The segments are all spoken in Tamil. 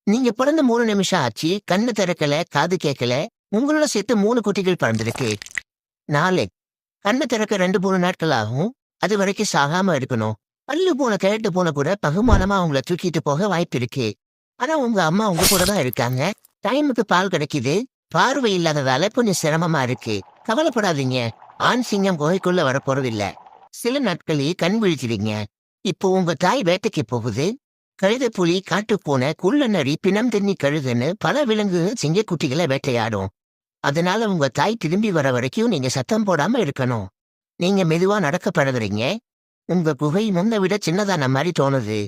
நீங்க பிறந்த 3 நிமிஷம் ஆச்சு. கண்ணு திறக்கல, காது கேட்கல. உங்களோட சேர்த்து 3 குட்டிகள் பிறந்திருக்கு. 4 கண்ணு திறக்க 2, 3 நாட்கள் ஆகும். அதுவரைக்கும் சாகாம இருக்கணும். பல்லு போன கேட்டு போன கூட பகுமானமா அவங்கள தூக்கிட்டு போக வாய்ப்பு இருக்கு. ஆனா உங்க அம்மா உங்க கூட தான் இருக்காங்க. டைமுக்கு பால் கிடைக்குது. பார்வை இல்லாததால கொஞ்சம் சிரமமா இருக்கு. கவலைப்படாதீங்க. ஆண் சிங்கம் குகைக்குள்ள வரப்போறதில்ல. சில நாட்களில் கண் விழிச்சிடுங்க. இப்போ உங்க தாய் வேட்டைக்கு போகுது. கழுதைப்புலி, காட்டுப்பூனை, குள்ளநரி, பிணம் தென்னி கழுகுன்னு பல விலங்குகள் சிங்கக்குட்டிகளை வேட்டையாடும். அதனால உங்க தாய் திரும்பி வர வரைக்கும் நீங்க சத்தம் போடாம இருக்கணும். நீங்க மெதுவா நடக்க பழகுறீங்க. உங்க குகை முன்ன விட சின்னதான மாதிரி தோணுது.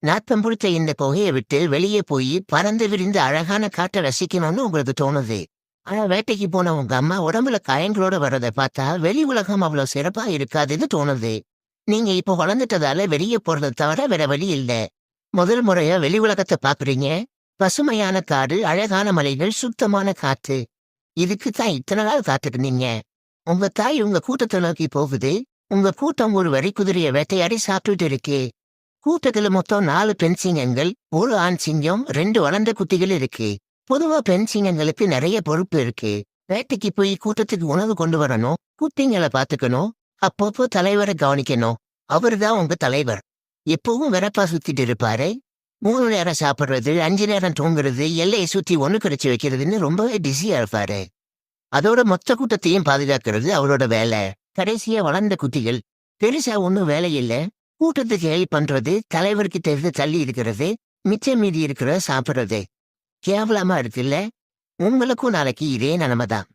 நாத்தம் பிடிச்ச இந்த குகையை விட்டு வெளியே போய் பறந்து விரிந்து அழகான காட்டை ரசிக்கணும்னு உங்களுக்கு தோணுது. ஆனா வேட்டைக்கு போன உங்க அம்மா உடம்புல காயங்களோட வர்றதை பார்த்தா வெளி உலகம் அவ்வளவு சிறப்பா இருக்காதுன்னு தோணுது. நீங்க இப்போ வளர்ந்துட்டதால வெளியே போறதை தவிர வேற வழி இல்ல. முதல் முறையா வெளி உலகத்தை பாக்குறீங்க. பசுமையான காடு, அழகான மலைகள், சுத்தமான காத்து. இதுக்கு தான் இத்தனை நாள் காத்துக்கிட்டீங்க. உங்க தாய் உங்க கூட்டத்தை நோக்கி போகுது. உங்க கூட்டம் ஒரு வரி குதிரைய வேட்டையாடி சாப்பிட்டுட்டு இருக்கு. கூட்டத்துல மொத்தம் 4 பெண் சிங்கங்கள், 1 ஆண் சிங்கம், 2 வளர்ந்த குட்டிகள் இருக்கு. பொதுவா பெண் சிங்கங்களுக்கு நிறைய பொறுப்பு இருக்கு. வேட்டைக்கு போய் கூட்டத்துக்கு உணவு கொண்டு வரணும், குட்டிங்களை பாத்துக்கணும், அப்பப்போ தலைவரை கவனிக்கணும். அவருதான் உங்க தலைவர். எப்பவும் வெறப்பா சுத்திட்டு இருப்பாரு. 3 நேரம் சாப்பிடுறது, 5 நேரம் தூங்குறது, எல்லையை சுத்தி ஒண்ணு கிடைச்சு வைக்கிறதுன்னு ரொம்பவே பிஸியா இருப்பாரு. அதோட மொத்த கூட்டத்தையும் பாதுகாக்கிறது அவரோட வேலை. கடைசியா வளர்ந்த குட்டிகள். பெருசா ஒன்னும் வேலை இல்ல. கூட்டத்துக்கு ஹெல்ப் பண்றது, தலைவருக்கு தெரிந்து தள்ளி இருக்கிறது, மிச்சம் மீதி இருக்கிற சாப்பிடுறது. கேவலமா இருக்குல்ல? உங்களுக்கும் நாளைக்கு இதே நிலைமைதான்.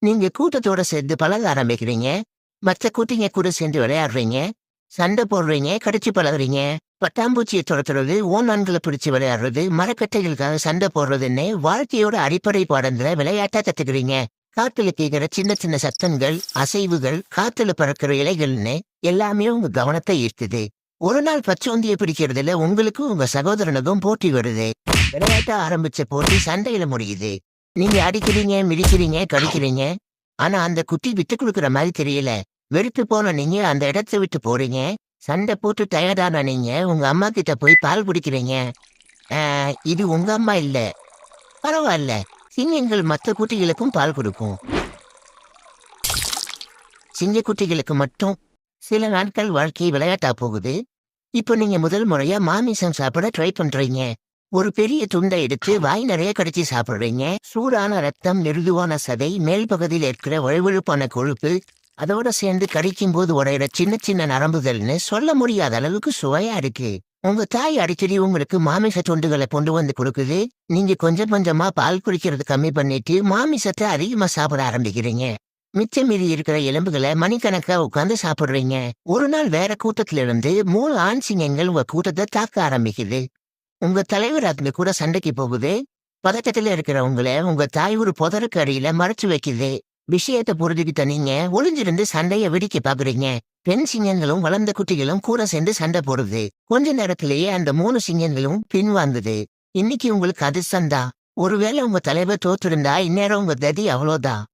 நீங்க கூட்டத்தோட சேர்ந்து பழக ஆரம்பிக்கிறீங்க. மற்ற குட்டிங்க கூட சேர்ந்து விளையாடுறீங்க. சண்டை போடுறீங்க, கடிச்சு பழகுறீங்க. பட்டாம்பூச்சியை துரத்துறது, ஓநான்களை பிடிச்சு விளையாடுறது, மரக்கட்டைகளுக்காக சண்டை போடுறதுன்னு வாழ்க்கையோட அடிப்படை பாடங்களை விளையாட்டா கத்துக்கிறீங்க. காத்துல கேட்கிற சின்ன சின்ன சத்தங்கள், அசைவுகள், காத்துல பறக்கிற இலைகள்னு எல்லாமே உங்க கவனத்தை ஈர்க்குது. ஒரு நாள் பச்சோந்தியை பிடிக்கிறதுல உங்களுக்கும் உங்க சகோதரனுக்கும் போட்டி வருது. விளையாட்டா ஆரம்பிச்ச போட்டி சண்டையில முடியுது. நீங்க அடிக்கிறீங்க, மிதிக்கிறீங்க, கடிக்கிறீங்க. ஆனா அந்த குட்டி விட்டு கொடுக்குற மாதிரி தெரியல. வெறுத்து போன நீங்க அந்த இடத்தை விட்டு போறீங்க. சண்டை போட்டு டயர்டான நீங்க உங்க அம்மா கிட்ட போய் பால் குடிக்கிறீங்க. இது உங்க அம்மா இல்ல. பரவாயில்ல. சிங்கங்கள் மற்ற குட்டிகளுக்கும் பால் கொடுக்கும். சிங்கக்குட்டிகளுக்கு மட்டும் சில நாட்கள் வாழ்க்கை விளையாட்டா போகுது. இப்போ நீங்க முதல் முறையா மாமிசம் சாப்பிட ட்ரை பண்றீங்க. ஒரு பெரிய துண்டை எடுத்து வாய் நிறைய கடிச்சு சாப்பிடுறீங்க. சூடான ரத்தம், மிருதுவான சதை, மேல் பகுதியில் இருக்கிற வழுவழுப்பான கொழுப்பு, அதோட சேர்ந்து கடிக்கும் போது உடையிற சின்ன சின்ன நரம்புகள்னு சொல்ல முடியாத அளவுக்கு சுவையா இருக்கு. உங்க தாய் அடிக்கடி உங்களுக்கு மாமிச துண்டுகளை கொண்டு வந்து கொடுக்குது. நீங்க கொஞ்சம் கொஞ்சமா பால் குடிக்கிறது கம்மி பண்ணிட்டு மாமிசத்தை அதிகமா சாப்பிட ஆரம்பிக்கிறீங்க. மிச்சம் மீதி இருக்கிற எலும்புகளை மணிக்கணக்கா உட்காந்து சாப்பிடுறீங்க. ஒரு நாள் வேற கூட்டத்துல இருந்து 3 ஆண் சிங்கங்கள் உங்க கூட்டத்தை தாக்க ஆரம்பிக்குது. உங்க தலைவர் அதுல கூட சண்டைக்கு போகுது. பதட்டத்துல இருக்கிற உங்களை உங்க தாய் ஒரு புதருக்கு அடியில மறைச்சு வைக்குது. விஷயத்தை புரிஞ்சுக்கிட்ட நீங்க ஒளிஞ்சிருந்து சண்டைய வெடிக்க பாக்குறீங்க. பெண் சிங்கங்களும் வளர்ந்த குட்டிகளும் கூட சேர்ந்து சண்டை போடுது. கொஞ்ச நேரத்திலேயே அந்த 3 சிங்கங்களும் பின்வாங்குது. இன்னைக்கு உங்களுக்கு அதிர்ஷ்டம்தான். ஒருவேளை உங்க தலைவர் தோற்றிருந்தா இந்நேரம் உங்க கதி அவ்வளோதான்.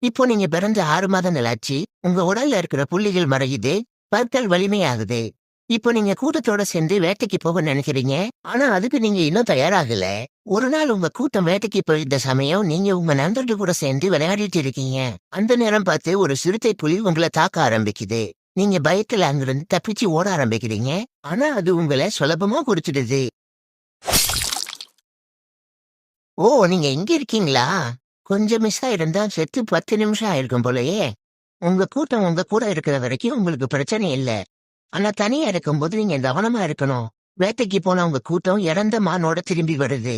இப்போ நீங்க பிறந்த 6 மாதங்கள் ஆச்சு. உங்க உடல்ல இருக்கிற புள்ளிகள் மறையுது. பற்கள் வலிமையாகுது. இப்போ நீங்க கூட்டத்தோட சேர்ந்து வேட்டைக்கு போக நினைக்கிறீங்க. ஆனா அதுக்கு நீங்க இன்னும் தயாராகல. ஒரு நாள் உங்க கூட்டம் வேட்டைக்கு போயிருந்த சமயம் நீங்க உங்க நண்பர்கள் கூட சேர்ந்து விளையாடிட்டு இருக்கீங்க. அந்த நேரம் பார்த்து ஒரு சிறுத்தை புலி உங்களை தாக்க ஆரம்பிக்குது. நீங்க பயத்துல அங்கிருந்து தப்பிச்சு ஓட ஆரம்பிக்கிறீங்க. ஆனா அது உங்களை சுலபமா குடிச்சிடுது. ஓ, நீங்க எங்க இருக்கீங்களா? கொஞ்சம் மிஸ் ஆயிருந்தா செத்து 10 நிமிஷம் ஆயிருக்கும் போலயே. உங்க கூட்டம் உங்க கூட இருக்கிற வரைக்கும் உங்களுக்கு பிரச்சனை இல்ல. ஆனா தனியா இருக்கும்போது நீங்க கவனமா இருக்கணும். வேட்டைக்கு போன உங்க கூட்டம் இறந்த மானோட திரும்பி வருது.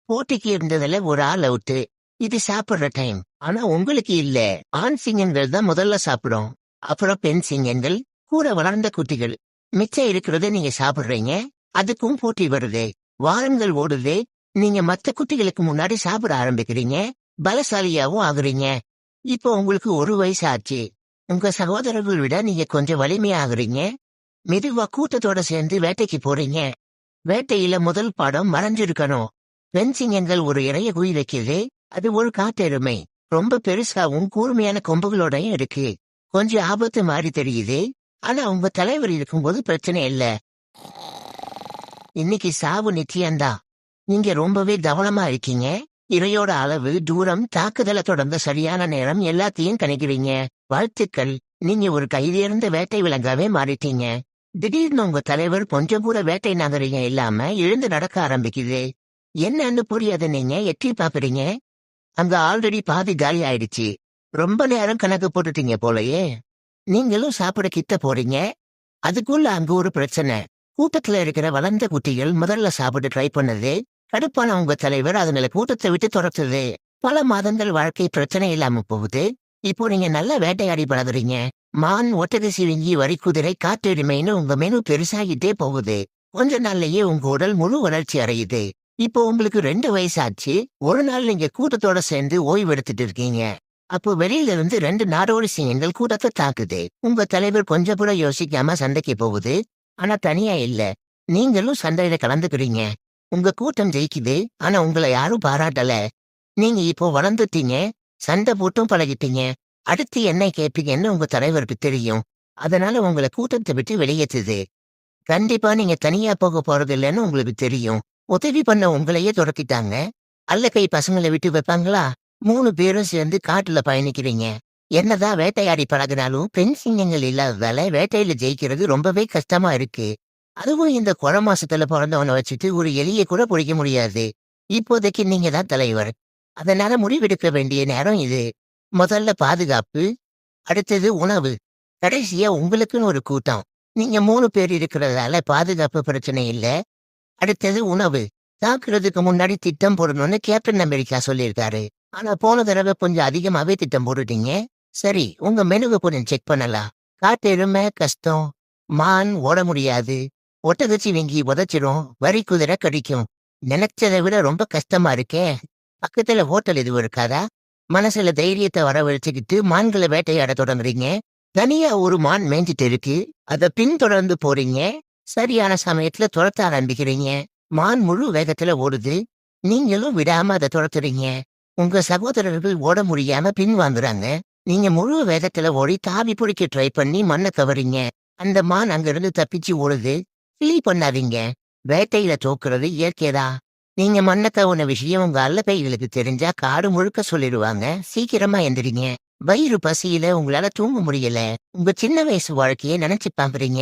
போட்டிக்கு இருந்ததுல ஒரு ஆள் அவுட்டு. இது சாப்பிடுற டைம். ஆனா உங்களுக்கு இல்ல. ஆண் சிங்கங்கள் தான் முதல்ல சாப்பிடும். அப்புறம் பெண் சிங்கங்கள், கூட வளர்ந்த குட்டிகள். மிச்சம் இருக்கிறத நீங்க சாப்பிடுறீங்க. அதுக்கும் போட்டி வருது. வாரங்கள் ஓடுது. நீங்க மத்த குட்டிகளுக்கு முன்னாடி சாப்பிட ஆரம்பிக்கிறீங்க. பலசாலியாவும் ஆகுறீங்க. இப்போ உங்களுக்கு 1 வயசு ஆச்சு. உங்க சகோதரர்கள் விட நீங்க கொஞ்சம் வலிமையாகுறீங்க. மெதுவா கூட்டத்தோட சேர்ந்து வேட்டைக்கு போறீங்க. வேட்டையில முதல் பாடம் மறைஞ்சிருக்கணும். பெண் சிங்கங்கள் ஒரு இறைய குழி வைக்குது. அது ஒரு காட்டெருமை. ரொம்ப பெருசாவும் கூர்மையான கொம்புகளோடயும் இருக்கு. கொஞ்சம் ஆபத்து மாதிரி தெரியுது. ஆனா உங்க தலைவர் இருக்கும்போது பிரச்சனை இல்ல. இன்னைக்கு சாவு நிச்சயம்தான். நீங்க ரொம்பவே கவனமா இருக்கீங்க. இரையோட அளவு, தூரம், தாக்குதலை தொடர்ந்த சரியான நேரம் எல்லாத்தையும் கணிக்கிறீங்க. வாழ்த்துக்கள். நீங்க ஒரு கைதேர்ந்த வேட்டை விலங்காவே மாறிட்டீங்க. திடீர்னு உங்க தலைவர் கொஞ்சம் கூட வேட்டை நாகரிகம் இல்லாம எழுந்து நடக்க ஆரம்பிக்குது. என்னன்னு புரியாத நீங்க எட்டி பாக்குறீங்க. அங்க ஆல்ரெடி பாதி காலி ஆயிடுச்சு. ரொம்ப நேரம் கணக்கு போட்டுட்டீங்க போலயே. நீங்களும் சாப்பிட கிட்ட போறீங்க. அதுக்குள்ள அங்க ஒரு பிரச்சனை. கூட்டத்துல இருக்கிற வளர்ந்த குட்டிகள் முதல்ல சாப்பிட்டு ட்ரை பண்ணது. கடுப்பான உங்க தலைவர் அதனால கூட்டத்தை விட்டு துரத்துது. பல மாதங்கள் வாழ்க்கை பிரச்சனை இல்லாம போகுது. இப்போ நீங்க நல்ல வேட்டையாடி பழகுறீங்க. மான், ஒட்டக சிவிங்கி, வரிக்குதிரை, காட்டெருமைன்னு உங்க மெனு பெருசாகிட்டே போகுது. கொஞ்ச நாள்லயே உங்க உடல் முழு வளர்ச்சி அடையுது. இப்போ உங்களுக்கு 2 வயசாச்சு. ஒரு நாள் நீங்க கூட்டத்தோட சேர்ந்து ஓய்வு எடுத்துட்டு இருக்கீங்க. அப்போ வெளியில இருந்து 2 நாடோடி சிங்கங்கள் கூட்டத்தை தாக்குது. உங்க தலைவர் கொஞ்சம் கூட யோசிக்காம சண்டைக்கு போகுது. ஆனா தனியா இல்ல. நீங்களும் சண்டையில கலந்துக்கிறீங்க. உங்க கூட்டம் ஜெயிக்குது. ஆனா உங்களை யாரும் பாராட்டல. நீங்க இப்போ வளர்ந்துட்டீங்க. சண்டை போட்டும் பழகிட்டீங்க. அடுத்து என்ன கேட்பீங்கன்னு உங்க தலைவருக்கு தெரியும். அதனால உங்களை கூட்டத்தை விட்டு வெளியேற்றுது. கண்டிப்பா நீங்க தனியா போக போறது இல்லைன்னு உங்களுக்கு தெரியும். உதவி பண்ண உங்களையே துரத்திட்டாங்க. அல்லக்கை பசங்களை விட்டு வைப்பாங்களா? 3 பேரும் சேர்ந்து காட்டுல பயணிக்கிறீங்க. என்னதான் வேட்டையாடி பழகினாலும் பெண் சிங்கங்கள் இல்லாததால வேட்டையில ஜெயிக்கிறது ரொம்பவே கஷ்டமா இருக்கு. அதுவும் இந்த கொலை மாசத்துல பிறந்தவனை வச்சுட்டு ஒரு எலியை கூட பிடிக்க முடியாது. இப்போதைக்கு நீங்க தான் தலைவர். அதனால முடிவெடுக்க வேண்டிய நேரம் இது. முதல்ல பாதுகாப்பு, அடுத்தது உணவு, கடைசியா உங்களுக்குன்னு ஒரு கூட்டம். நீங்க 3 பேர் இருக்கிறதால பாதுகாப்பு பிரச்சனை இல்ல. அடுத்தது உணவு. தாக்குறதுக்கு முன்னாடி திட்டம் போடணும்னு கேப்டன் அமெரிக்கா சொல்லியிருக்காரு. ஆனா போன தடவை கொஞ்சம் அதிகமாவே திட்டம் போட்டுட்டீங்க. சரி, உங்க மெனுவை கொஞ்சம் செக் பண்ணலாம். காட்டு எருமை கஷ்டம். மான் ஓட முடியாது. ஒட்டகச்சி வெங்கி உதைச்சிரும். வரி குதிரை கடிக்கும். நினைச்சதை விட ரொம்ப கஷ்டமா இருக்கே. பக்கத்துல ஹோட்டல் எதுவும் இருக்காதா? மனசுல தைரியத்தை வரவழைச்சுக்கிட்டு மான்களை வேட்டையாட தொடங்குறீங்க. தனியா ஒரு மான் மேய்ஞ்சிட்டு இருக்கு. அதை பின்தொடர்ந்து போறீங்க. சரியான சமயத்துல துரத்த ஆரம்பிக்கிறீங்க. மான் முழு வேகத்துல ஓடுது. நீங்களும் விடாம அதை துரத்துறீங்க. உங்க சகோதரர்கள் ஓட முடியாம பின் வாங்குறாங்க. நீங்க முழு வேகத்துல ஓடி தாவி பிடிக்க ட்ரை பண்ணி மண்ணை கவறீங்க. அந்த மான் அங்கிருந்து தப்பிச்சு ஓடுது. ஃபீல் பண்ணாதீங்க. வேட்டையில தோக்குறது இயற்கைதா. நீங்க மண்ணை கவுன விஷயம் உங்க அல்லப்பைகளுக்கு தெரிஞ்சா காடு முழுக்க சொல்லிடுவாங்க. சீக்கிரமா எந்திரிங்க. வயிறு பசியில உங்களால தூங்க முடியல. உங்க சின்ன வயசு வாழ்க்கையை நினைச்சு பாக்குறீங்க.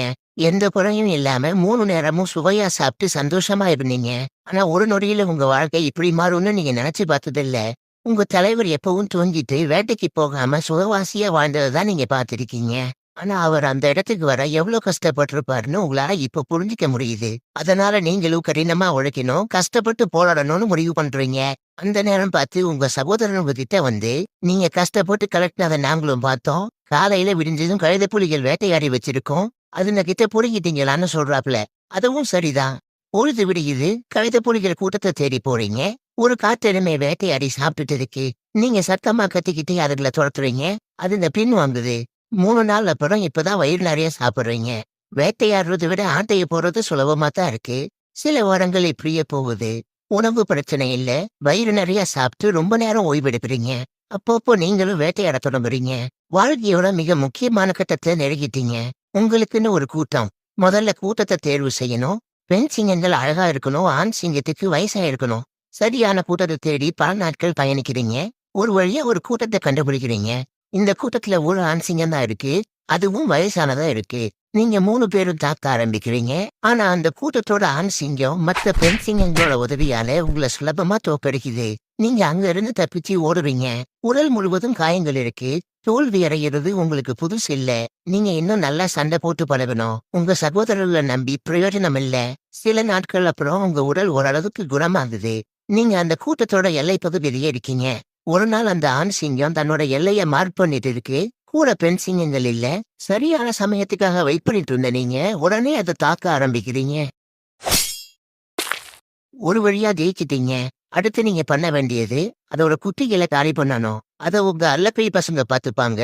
எந்த குறையும் இல்லாம 3 நேரமும் சுவையா சாப்பிட்டு சந்தோஷமா இருந்தீங்க. ஆனா ஒரு நொடியில உங்க வாழ்க்கை இப்படி மாறும்னு நீங்க நினைச்சு பார்த்ததில்ல. உங்க தலைவர் எப்பவும் தூங்கிட்டு வேட்டைக்கு போகாம சுகவாசியா வாழ்ந்ததுதான் நீங்க பார்த்திருக்கீங்க. ஆனா அவர் அந்த இடத்துக்கு வர எவ்வளவு கஷ்டப்பட்டிருப்பாருன்னு உங்களால இப்ப புரிஞ்சுக்க முடியுது. அதனால நீங்களும் கடினமா உழைக்கணும், கஷ்டப்பட்டு போராடணும்னு முடிவு பண்றீங்க. அந்த நேரம் பார்த்து உங்க சகோதரன் உங்ககிட்ட வந்து, நீங்க கஷ்டப்பட்டு கலெக்டினதை நாங்களும் பார்த்தோம். காலையில விடிஞ்சதும் கழுதை புலிகள் வேட்டையாடி வச்சிருக்கோம். அதுங்க கிட்ட புடுங்கிட்டீங்களான்னு சொல்றாப்ல. அதுவும் சரிதான். பொழுது விடியுது. கழுதை புலிகள் கூட்டத்தை தேடி போறீங்க. ஒரு காட்டெருமை வேட்டையாடி சாப்பிட்டுட்டு இருக்கு. நீங்க சத்தமா கத்திக்கிட்டு அதுகளை துரத்துறீங்க. அதுங்க பின் வாங்குது. 3 நாள் அப்புறம் இப்பதான் வயிறு நிறைய சாப்பிடுறீங்க. வேட்டையாடுறதை விட ஆட்டைய போறது சுலபமா தான் இருக்கு. சில வாரங்கள் இப்படியே போகுது. உணவு பிரச்சனை இல்ல. வயிறு நிறைய சாப்பிட்டு ரொம்ப நேரம் ஓய்வெடுக்கிறீங்க. அப்பப்போ நீங்களும் வேட்டையாட தொடங்குறீங்க. வாழ்க்கையோட மிக முக்கியமான கட்டத்தை நெருங்கிட்டீங்க. உங்களுக்குன்னு ஒரு கூட்டம். முதல்ல கூட்டத்தை தேர்வு செய்யணும். பெண் சிங்கங்கள் அழகா இருக்கணும். ஆண் சிங்கத்துக்கு வயசா இருக்கணும். சரியான கூட்டத்தை தேடி பல நாட்கள் பயணிக்கிறீங்க. ஒரு வழியா ஒரு கூட்டத்தை கண்டுபிடிக்கிறீங்க. இந்த கூட்டத்துல ஒரு ஆண் சிங்கம் தான் இருக்கு. அதுவும் வயசானதா இருக்கு. நீங்க 3 பேரும் தாக்க ஆரம்பிக்கிறீங்க. ஆனா அந்த கூட்டத்தோட ஆண் சிங்கம் மற்ற பெண் சிங்கங்களோட உதவியால உங்களை சுலபமா தோக்கடிக்குது. நீங்க அங்க இருந்து தப்பிச்சு ஓடுறீங்க. உடல் முழுவதும் காயங்கள் இருக்கு. தோல்வி அடைகிறது உங்களுக்கு புதுசு இல்ல. நீங்க இன்னும் நல்லா சண்டை போட்டு பழகணும். உங்க சகோதரர்களை நம்பி பிரயோஜனம் இல்ல. சில நாட்கள் அப்புறம் உங்க உடல் ஓரளவுக்கு குணமாகுது. நீங்க அந்த கூட்டத்தோட எல்லை பகுதியிலேயே இருக்கீங்க. ஒரு நாள் அந்த ஆண் சிங்கம் தன்னோட எல்லைய மார்க் பண்ணிட்டு இருக்கு. கூட பெண் சிங்கங்கள் இல்ல. சரியான சமயத்துக்காக வெயிட் பண்ணிட்டு இருந்த நீங்க உடனே அதை தாக்க ஆரம்பிக்கிறீங்க. ஒரு வழியா ஜெயிச்சிட்டீங்க. அடுத்து நீங்க பண்ண வேண்டியது அதோட குட்டிகளை காலி பண்ணணும். அத உங்க அல்லப்பை பசங்க பாத்துப்பாங்க.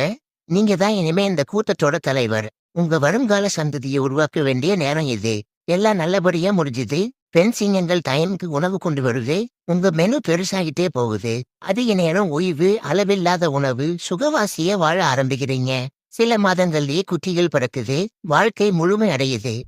நீங்க தான் இனிமே இந்த கூட்டத்தோட தலைவர். உங்க வருங்கால சந்ததியை உருவாக்க வேண்டிய நேரம் இது. எல்லாம் நல்லபடியா முடிஞ்சுது. பெண் சிங்கங்கள் டைமுக்கு உணவு கொண்டு வருது. உங்க மெனு பெருசாகிட்டே போகுது. அதிக நேரம் ஓய்வு, அளவில்லாத உணவு, சுகவாசிய வாழ ஆரம்பிக்கிறீங்க. சில மாதங்கள்லயே குட்டிகள் பிறக்குது. வாழ்க்கை முழுமை அடையுது.